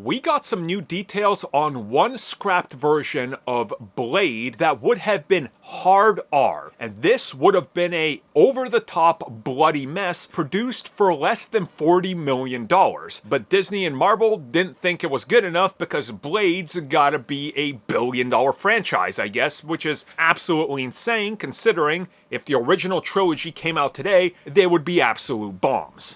we got some new details on one scrapped version of Blade that would have been hard R, and this would have been a over-the-top bloody mess produced for less than $40 million. But Disney and Marvel didn't think it was good enough because Blade's gotta be a billion-dollar franchise, I guess, which is absolutely insane considering if the original trilogy came out today, they would be absolute bombs.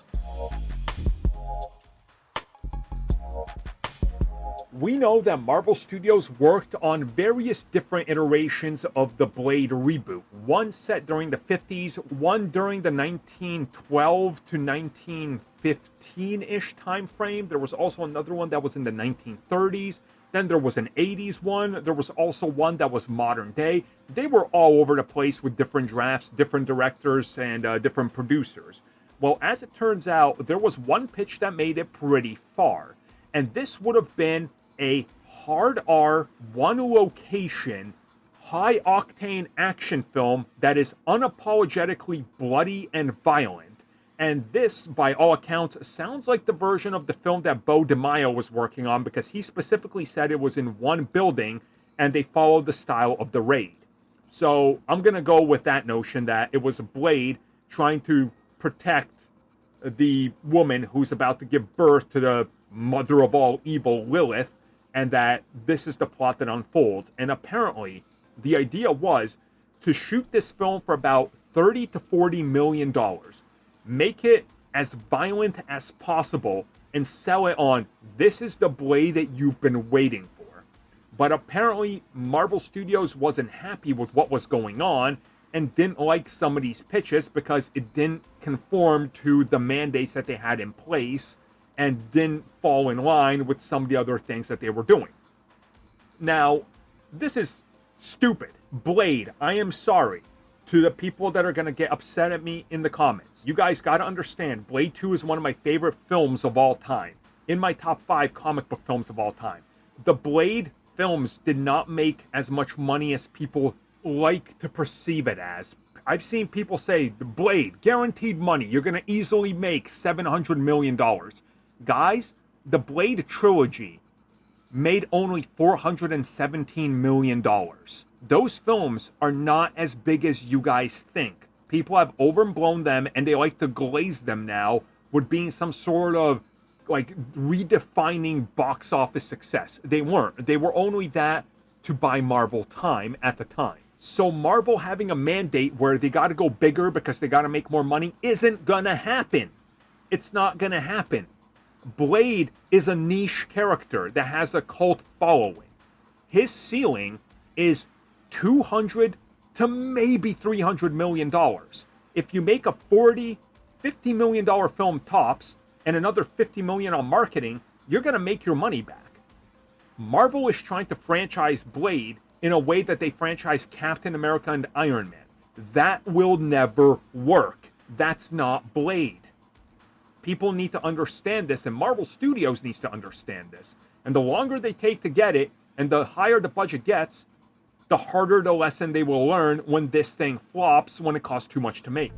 We know that Marvel Studios worked on various different iterations of the Blade reboot. One set during the 50s, one during the 1912 to 1915-ish time frame. There was also another one that was in the 1930s. Then there was an 80s one. There was also one that was modern day. They were all over the place with different drafts, different directors, and different producers. Well, as it turns out, there was one pitch that made it pretty far. And this would have been a hard R, one location, high octane action film that is unapologetically bloody and violent. And this, by all accounts, sounds like the version of the film that Beau DeMaio was working on because he specifically said it was in one building and they followed the style of The Raid. So I'm going to go with that notion that it was a Blade trying to protect the woman who's about to give birth to the mother of all evil, Lilith, and that this is the plot that unfolds. And apparently, the idea was to shoot this film for about $30 to $40 million, make it as violent as possible, and sell it on, this is the Blade that you've been waiting for. But apparently, Marvel Studios wasn't happy with what was going on, and didn't like some of these pitches because it didn't conform to the mandates that they had in place, and didn't fall in line with some of the other things that they were doing. Now, this is stupid. Blade, I am sorry to the people that are going to get upset at me in the comments. You guys got to understand, Blade 2 is one of my favorite films of all time. In my top 5 comic book films of all time. The Blade films did not make as much money as people like to perceive it as. I've seen people say, the Blade, guaranteed money, you're going to easily make $700 million. Guys, the Blade trilogy made only $417 million. Those films are not as big as you guys think. People have overblown them and they like to glaze them now with being some sort of like redefining box office success. They weren't. They were only that to buy Marvel time at the time. So Marvel having a mandate where they got to go bigger because they got to make more money isn't gonna happen. It's not gonna happen. Blade is a niche character that has a cult following. His ceiling is $200 to maybe $300 million. If you make a $50 million film tops and another $50 million on marketing, you're going to make your money back. Marvel is trying to franchise Blade in a way that they franchise Captain America and Iron Man. That will never work. That's not Blade. People need to understand this, and Marvel Studios needs to understand this. And the longer they take to get it, and the higher the budget gets, the harder the lesson they will learn when this thing flops when it costs too much to make.